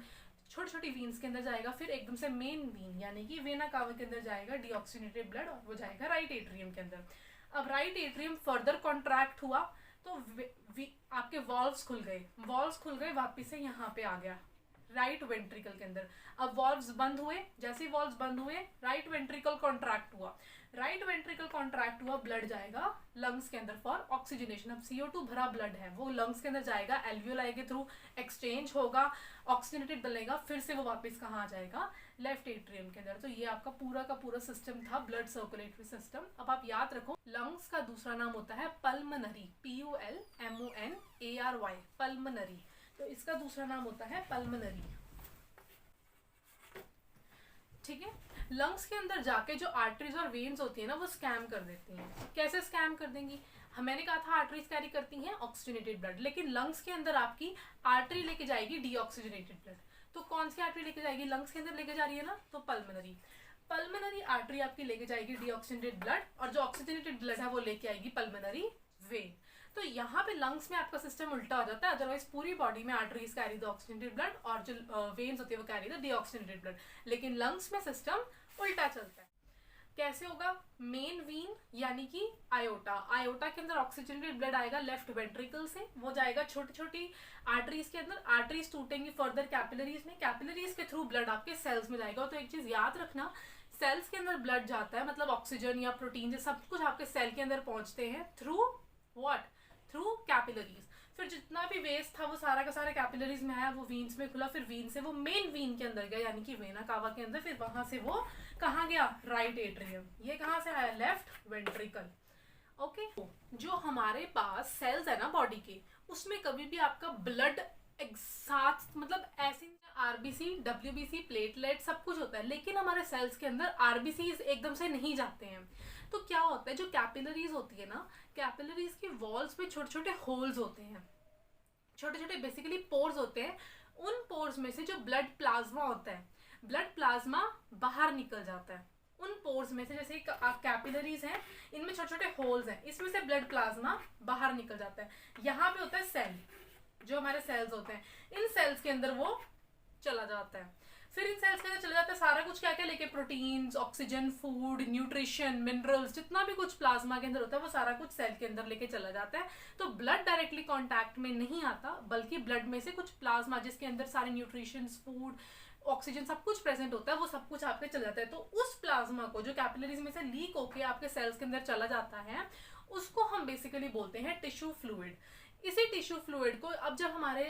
छोटी छोटी वीन्स के अंदर जाएगा, फिर एकदम से मेन वीन यानी कि वेना कावा के अंदर जाएगा डीऑक्सीजनेटेड ब्लड और वो जाएगा राइट एट्रियम के अंदर। अब राइट एट्रियम फर्दर कॉन्ट्रैक्ट हुआ तो आपके वॉल्व्स खुल गए, वापिस से यहाँ पे आ गया राइट वेंट्रिकल के अंदर। अब वॉल्व्स बंद हुए, जैसे ही वॉल्व्स बंद हुए राइट वेंट्रिकल कॉन्ट्रैक्ट हुआ, ब्लड जाएगा लंग्स के अंदर फॉर ऑक्सीजनेशन। अब CO2 भरा ब्लड है, वो लंग्स के अंदर जाएगा, एल्वियोलाई के थ्रू एक्सचेंज होगा, ऑक्सीजनेटेड बनेगा, फिर से वो वापस कहाँ आ जाएगा, लेफ्ट एट्रियम के अंदर। तो ये आपका पूरा का पूरा सिस्टम था, ब्लड सर्कुलेटरी सिस्टम। अब आप याद रखो, लंग्स का दूसरा नाम होता है पल्मनरी, PULMONARY, पल्मनरी। तो इसका दूसरा नाम होता है पल्मनरी, ठीक है। लंग्स के अंदर जाके जो आर्टरीज और वेन्स होती है ना, वो स्कैम कर देती हैं। कैसे स्कैम कर देंगी? मैंने कहा था आर्टरीज कैरी करती हैं ऑक्सीजनेटेड ब्लड, लेकिन लंग्स के अंदर आपकी आर्टरी लेके जाएगी डीऑक्सीजनेटेड ब्लड। तो कौन सी आर्टरी लेके जाएगी? लंग्स के अंदर लेके जा रही है ना, तो पल्मनरी आर्टरी आपकी लेके जाएगी डीऑक्सीजनेटेड ब्लड, और जो ऑक्सीजनेटेड ब्लड है वो लेके आएगी पल्मनरी वेन। तो यहाँ पे लंग्स में आपका सिस्टम उल्टा हो जाता है। अदरवाइज पूरी बॉडी में arteries carry the oxygenated blood और जो वेन्स होती है वो कैरी द डीऑक्सीजनेटेड ब्लड, लेकिन लंग्स में सिस्टम उल्टा चलता है। कैसे होगा? मेन वीन यानी कि आयोटा के अंदर ऑक्सीजनेटेड ब्लड आएगा लेफ्ट वेंट्रिकल से, वो जाएगा छोटी छोटी आर्टरीज के अंदर, आर्टरीज टूटेंगी फर्दर कैपिलरीज में, कैपिलरीज के थ्रू ब्लड आपके सेल्स में जाएगा। तो एक चीज याद रखना, सेल्स के अंदर ब्लड जाता है, मतलब ऑक्सीजन या प्रोटीन ये सब कुछ आपके सेल के अंदर पहुंचते हैं थ्रू व्हाट? Through capillaries. फिर जितना भी वेस्ट था वो सारा का सारा कैपिलरीज में आया, वो वीन्स में खुला, फिर वीन से वो मेन वीन के अंदर गया यानी कि वेना कावा के अंदर, फिर वहां से वो कहाँ गया? Right atrium. ये कहाँ से आया? Left ventricle. ओके, जो हमारे पास सेल्स है ना बॉडी के, उसमें कभी भी आपका ब्लड एक साथ, मतलब ऐसे आरबीसी, डब्ल्यूबीसी, प्लेटलेट सब कुछ होता है, लेकिन हमारे सेल्स के अंदर आरबीसीज एकदम से नहीं जाते हैं। तो क्या होता है, जो कैपिलरीज होती है ना, कैपिलरीज की वॉल्स में छोटे छोटे होल्स होते हैं, छोटे छोटे बेसिकली पोर्स होते हैं। उन पोर्स में से जो ब्लड प्लाज्मा होता है, ब्लड प्लाज्मा बाहर निकल जाता है उन पोर्स में से। जैसे कैपिलरीज हैं, इनमें छोटे छोटे होल्स हैं, इसमें से ब्लड प्लाज्मा बाहर निकल जाता है। यहाँ पे होता है सेल, जो हमारे सेल्स होते हैं, इन सेल्स के अंदर वो चला जाता है। फिर इन सेल्स के अंदर चला जाता है सारा कुछ, क्या क्या लेके? Proteins, oxygen, food, nutrition, minerals, जितना भी कुछ प्लाज्मा के अंदर होता है वो सारा कुछ सेल के अंदर लेके चला जाता है। तो ब्लड डायरेक्टली कांटेक्ट में नहीं आता, बल्कि ब्लड में से कुछ प्लाज्मा जिसके अंदर सारे न्यूट्रिशन, फूड, ऑक्सीजन सब कुछ प्रेजेंट होता है, वो सब कुछ आपके चला जाता है। तो उस प्लाज्मा को जो कैपिलरीज में से लीक होके आपके सेल्स के अंदर चला जाता है, उसको हम बेसिकली बोलते हैं टिश्यू फ्लूइड। इसी टिश्यू फ्लूइड को अब जब हमारे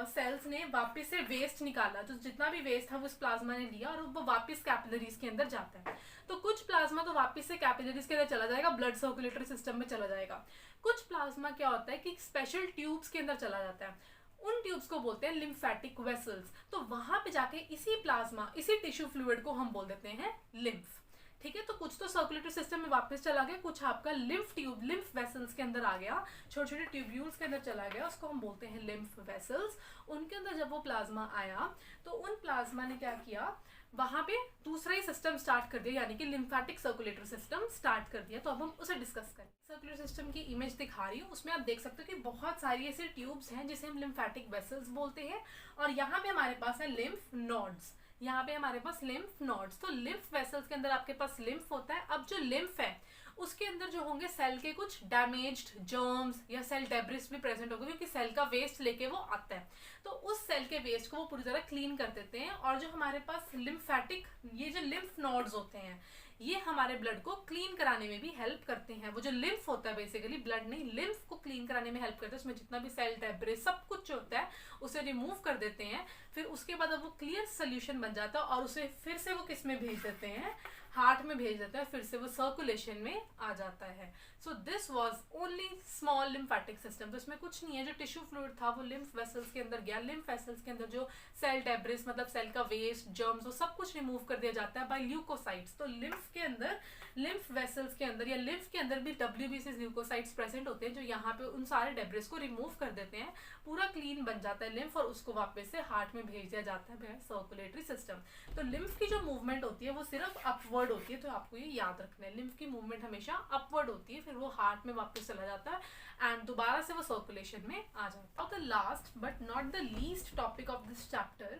सेल्स ने वापस से वेस्ट निकाला, तो जितना भी वेस्ट था वो इस प्लाज्मा ने लिया और वो वापस कैपिलरीज के अंदर जाता है। तो कुछ प्लाज्मा तो वापस से कैपिलरीज के अंदर चला जाएगा, ब्लड सर्कुलेटरी सिस्टम में चला जाएगा। कुछ प्लाज्मा क्या होता है कि स्पेशल ट्यूब्स के अंदर चला जाता है, उन ट्यूब्स को बोलते हैं लिम्फेटिक वेसल्स। तो वहां पे जाके इसी प्लाज्मा, इसी टिश्यू फ्लूइड को हम बोल देते हैं लिम्फ। ठीक है, तो कुछ तो सर्कुलेटरी सिस्टम में वापस चला गया, कुछ आपका लिम्फ ट्यूब, लिम्फ वेसल्स के अंदर आ गया, छोटे छोटे ट्यूब्यूल्स के अंदर चला गया, उसको हम बोलते हैं लिम्फ वेसल्स। उनके अंदर जब वो प्लाज्मा आया तो उन प्लाज्मा ने क्या किया, वहां पे दूसरा ही सिस्टम स्टार्ट कर दिया, यानी कि लिम्फेटिक सर्कुलेटरी सिस्टम स्टार्ट कर दिया। तो अब हम उसे डिस्कस करें। सर्कुलेटरी सिस्टम की इमेज दिखा रही हूँ, उसमें आप देख सकते हो कि बहुत सारी ऐसे ट्यूब्स हैं जिसे हम लिम्फेटिक वेसल्स बोलते हैं, और यहाँ पे हमारे पास है लिम्फ नोड्स, यहाँ पे हमारे पास लिम्फ नोड्स। तो लिम्फ वेसल्स के अंदर आपके पास लिम्फ होता है। अब जो लिम्फ है उसके अंदर जो होंगे सेल के कुछ डैमेज्ड जर्म्स या सेल डेब्रिस भी प्रेजेंट होगा, क्योंकि सेल का वेस्ट लेके वो आता है। तो उस सेल के वेस्ट को वो पूरी तरह क्लीन कर देते हैं, और जो हमारे पास लिम्फेटिक, ये जो लिम्फ नोड्स होते हैं, ये हमारे ब्लड को क्लीन कराने में भी हेल्प करते हैं। वो जो लिम्फ होता है, बेसिकली ब्लड नहीं, लिम्फ को क्लीन कराने में हेल्प करते हैं। उसमें जितना भी सेल डेब्रिस सब कुछ होता है उसे रिमूव कर देते हैं। फिर उसके बाद अब वो क्लियर सोल्यूशन बन जाता है, और उसे फिर से वो किस में भेज देते हैं? हार्ट में भेज देता है, फिर से वो सर्कुलेशन में आ जाता है। So this was only small lymphatic system. तो इसमें कुछ नहीं है, जो टिश्यू फ्लूइड था वो लिम्फ वेसल्स के अंदर गया, लिम्फ वेसल्स के अंदर जो सेल डेब्रिस, मतलब सेल का वेस्ट, जर्म्स, वो सब कुछ रिमूव कर दिया जाता है बाय ल्यूकोसाइट्स। तो लिम्फ के अंदर, लिम्फ वेसल्स के अंदर या लिम्फ के अंदर भी WBC ल्यूकोसाइट्स प्रेजेंट होते हैं, जो यहाँ पे उन सारे डेब्रिस को रिमूव कर देते हैं, पूरा क्लीन बन जाता है लिम्फ, और उसको वापस से हार्ट में भेज दिया जाता है बाय सर्कुलेटरी सिस्टम। तो लिम्फ की जो मूवमेंट होती है वो सिर्फ अपवर्ड होती है, तो आपको ये याद रखना है, लिम्फ की मूवमेंट हमेशा अपवर्ड होती है, फिर वो हार्ट में वापस चला जाता है एंड दोबारा से वो सर्कुलेशन में आ जाता है। और the last but not the least topic of this chapter,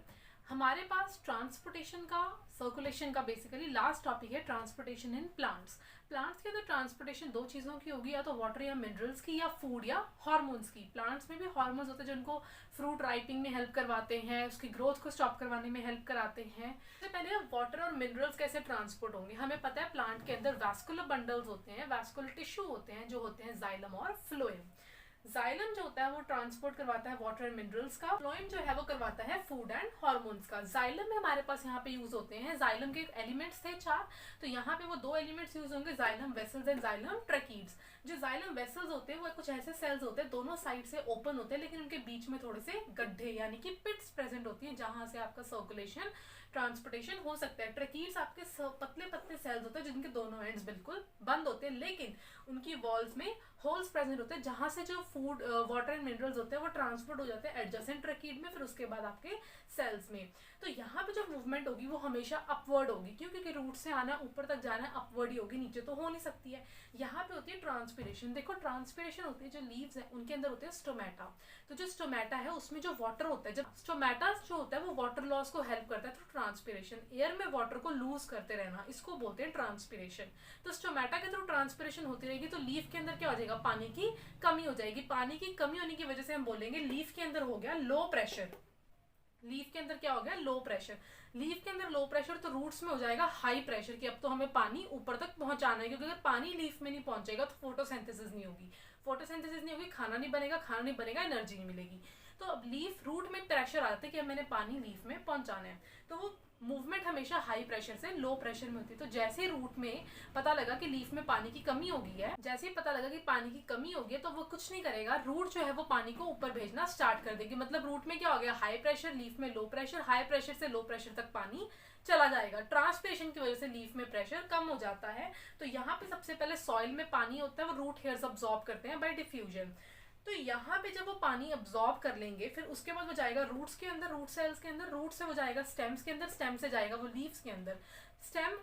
हमारे पास ट्रांसपोर्टेशन का, सर्कुलेशन का बेसिकली लास्ट टॉपिक है ट्रांसपोर्टेशन इन प्लांट्स। प्लांट्स के अंदर ट्रांसपोर्टेशन दो चीज़ों की होगी, या तो वाटर या मिनरल्स की, या फूड या हार्मोन्स की। प्लांट्स में भी हार्मोन्स होते हैं जो उनको फ्रूट राइपिंग में हेल्प करवाते हैं, उसकी ग्रोथ को स्टॉप करवाने में हेल्प कराते हैं। सबसे पहले हम वाटर और मिनरल्स कैसे ट्रांसपोर्ट होंगे। हमें पता है प्लांट के अंदर वैस्कुलर बंडल्स होते हैं, वैस्कुलर टिश्यू होते हैं, जो होते हैं जाइलम और फ्लोएम। जाइलम जो होता है वो ट्रांसपोर्ट करवाता है वाटर एंड मिनरल्स का, फ्लोएम जो है वो करवाता है फूड एंड हार्मोन्स का। जाइलम में हमारे पास यहाँ पे यूज होते हैं, जाइलम के एलिमेंट्स थे 4, तो यहाँ पे वो 2 एलिमेंट्स यूज होंगे, xylem vessels and xylem tracheids. जो जाइलम वेसल्स होते हैं वो कुछ ऐसे सेल्स होते हैं, दोनों साइड से ओपन होते हैं, लेकिन उनके बीच में थोड़े से गड्ढे यानी कि पिट्स प्रेजेंट होती हैं, जहां से आपका सर्कुलेशन ट्रांसपोर्टेशन हो सकता है। ट्रैकीड्स आपके पतले पतले सेल्स होते हैं जिनके दोनों एंड्स बिल्कुल बंद होते हैं, लेकिन उनकी वॉल्स में होल्स प्रेजेंट होते हैं, जहां से जो फूड वाटर एंड मिनरल्स होते हैं वो ट्रांसपोर्ट हो जाते हैं एडजेसेंट ट्रैकीड में, फिर उसके बाद आपके सेल्स में। तो यहाँ पे जो मूवमेंट होगी वो हमेशा अपवर्ड होगी, क्योंकि रूट से आना ऊपर तक जाना अपवर्ड ही होगी, नीचे तो हो नहीं सकती है। यहाँ पे होती है ट्रांसपिरेशन। देखो ट्रांसपिरेशन होती है, जो लीव्स है उनके अंदर होते हैं स्टोमेटा। तो जो स्टोमेटा है उसमें जो वाटर होता है, जब स्टोमेटा जो होता है वो वाटर लॉस को हेल्प करता है थ्रू ट्रांसपिरेशन। एयर में वाटर को लूज करते रहना, इसको बोलते हैं ट्रांसपिरेशन। तो स्टोमेटा के थ्रू ट्रांसपिरेशन होती रहेगी तो लीफ के अंदर क्या हो जाएगा, पानी की कमी हो जाएगी। पानी की कमी होने की वजह से हम बोलेंगे लीफ के अंदर हो गया लो प्रेशर। लीफ के अंदर क्या हो गया, लो प्रेशर। लीफ के अंदर लो प्रेशर तो रूट्स में हो जाएगा हाई प्रेशर, कि अब तो हमें पानी ऊपर तक पहुंचाना है, क्योंकि अगर पानी लीफ में नहीं पहुंचेगा तो फोटोसिंथेसिस नहीं होगी, फोटोसिंथेसिस नहीं होगी, खाना नहीं बनेगा, खाना नहीं बनेगा, एनर्जी नहीं मिलेगी। तो अब लीफ रूट में प्रेशर आता है कि अब मैंने पानी लीफ में पहुंचाना है, तो वो मूवमेंट हमेशा हाई प्रेशर से लो प्रेशर में होती है। तो जैसे ही रूट में पता लगा कि लीफ में पानी की कमी हो गई है, जैसे ही पता लगा कि पानी की कमी हो गई है, तो वो कुछ नहीं करेगा, रूट जो है वो पानी को ऊपर भेजना स्टार्ट कर देगी। मतलब रूट में क्या हो गया, हाई प्रेशर, लीफ में लो प्रेशर, हाई प्रेशर से लो प्रेशर तक पानी चला जाएगा। ट्रांसपिरेशन की वजह से लीफ में प्रेशर कम हो जाता है। तो यहाँ पे सबसे पहले सॉइल में पानी होता है, वो रूट हेयर्स अब्सॉर्ब करते हैं बाय डिफ्यूजन। तो यहाँ पे जब वो पानी अब्सॉर्ब कर लेंगे, फिर उसके बाद वो जाएगा रूट्स के अंदर, रूट सेल्स के अंदर, रूट से वो जाएगा स्टेम्स के अंदर, स्टेम से जाएगा वो लीव्स के अंदर। स्टेम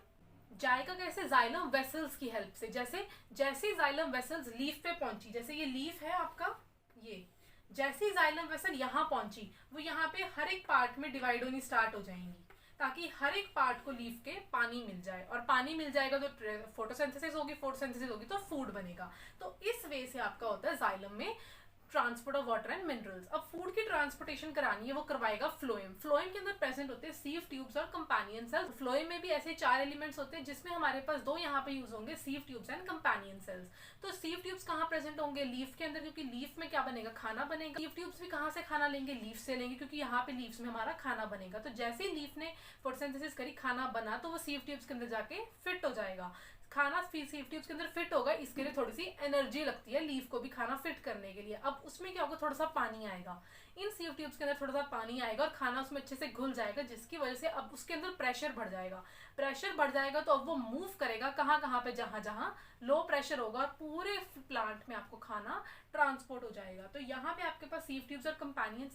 जाएगा कैसे, जाइलम वेसल्स की हेल्प से। जैसे जैसे जाइलम वेसल्स लीफ पे पहुंची, जैसे ये लीफ है आपका, ये जैसी जाइलम वेसल यहाँ पहुंची, वो यहाँ पे हर एक पार्ट में डिवाइड होनी स्टार्ट हो जाएंगी, ताकि हर एक पार्ट को लीफ के पानी मिल जाए, और पानी मिल जाएगा तो फोटोसिंथेसिस होगी, फोटोसिंथेसिस होगी तो फूड बनेगा। तो इस वे से आपका होता है जाइलम में transport of water and minerals. अब फूड की ट्रांसपोर्टेशन करानी है, वो करवाएगा फ्लोएम। फ्लोएम के अंदर प्रेजेंट होते हैं सीव ट्यूब्स और कंपेनियन सेल्स। फ्लोएम में भी ऐसे 4 एलिमेंट्स होते हैं, जिसमें हमारे पास 2 यहाँ पे यूज होंगे, sieve tubes and companion cells. तो सीव ट्यूब्स कहाँ प्रेजेंट होंगे, लीफ के अंदर, क्योंकि लीफ में क्या बनेगा, खाना बनेगा। सीव ट्यूब्स भी कहाँ से खाना लेंगे, लीफ से लेंगे, क्योंकि यहाँ पे लीव्स में हमारा खाना बनेगा। तो जैसे ही लीफ ने फोटोसिंथेसिस करी, खाना बना, तो वो सीव ट्यूब्स के अंदर जाके फिट हो जाएगा। खाना सीव ट्यूब्स के अंदर फिट होगा, इसके लिए थोड़ी सी एनर्जी लगती है लीफ को भी खाना फिट करने के लिए। अब उसमें क्या होगा, थोड़ा सा पानी आएगा, इन सीव ट्यूब्स के अंदर थोड़ा सा पानी आएगा और खाना उसमें अच्छे से घुल जाएगा, जिसकी वजह से अब उसके अंदर प्रेशर बढ़ जाएगा। प्रेशर बढ़ जाएगा तो अब वो मूव करेगा कहाँ कहाँ पे, जहां जहां लो प्रेशर होगा, और पूरे प्लांट में आपको खाना ट्रांसपोर्ट हो जाएगा। तो यहाँ पे आपके पास सीव ट्यूब्स और कंपेनियन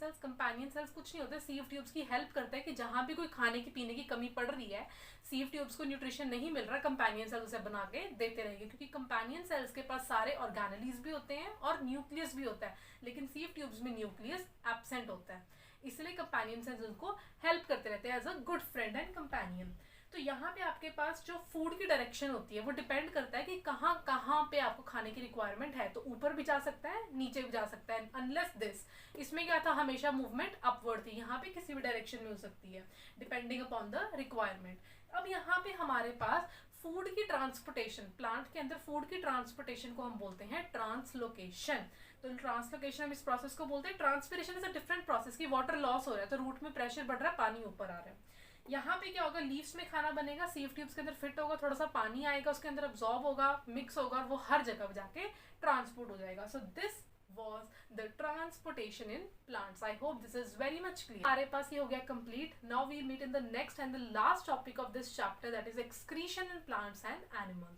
सेल्स कुछ नहीं होते, सीव ट्यूब्स की हेल्प करते हैं कि जहां भी कोई खाने की पीने की कमी पड़ रही है, सीव ट्यूब्स को न्यूट्रिशन नहीं मिल रहा, कंपेनियन सेल्स उसे बना के देते रहेंगे, क्योंकि कंपेनियन सेल्स के पास सारे ऑर्गेनेलीज भी होते हैं और न्यूक्लियस भी होता है, लेकिन सीव ट्यूब्स में न्यूक्लियस एब्सेंट होता है, इसलिए कंपेनियन सेल्स उनको हेल्प करते रहते हैं as a good friend and companion. तो यहाँ पे आपके पास जो फूड की डायरेक्शन होती है वो डिपेंड करता है कि कहाँ कहाँ पे आपको खाने की रिक्वायरमेंट है। तो ऊपर भी जा सकता है, नीचे भी जा सकता है, अनलेस दिस, इसमें क्या था, हमेशा मूवमेंट अपवर्ड थी, यहाँ पे किसी भी डायरेक्शन में हो सकती है डिपेंडिंग अपॉन द रिक्वायरमेंट। अब यहाँ पे हमारे पास फूड की ट्रांसपोर्टेशन, प्लांट के अंदर फूड की ट्रांसपोर्टेशन को हम बोलते हैं ट्रांसलोकेशन। तो ट्रांसलोकेशन हम इस प्रोसेस को बोलते हैं। Transpiration is a different process, की वाटर लॉस हो रहा है तो रूट में प्रेशर बढ़ रहा है, पानी ऊपर आ रहा है। यहाँ पे क्या होगा, लीव्स में खाना बनेगा, सीव ट्यूब्स के अंदर फिट होगा, थोड़ा सा पानी आएगा, उसके अंदर अब्सॉर्ब होगा, मिक्स होगा, और वो हर जगह जाके ट्रांसपोर्ट हो जाएगा। So this was the transportation in plants. I hope this is very much clear. हमारे पास ये हो गया complete. Now we meet in the next and the last topic of this chapter, that is excretion in plants and animals.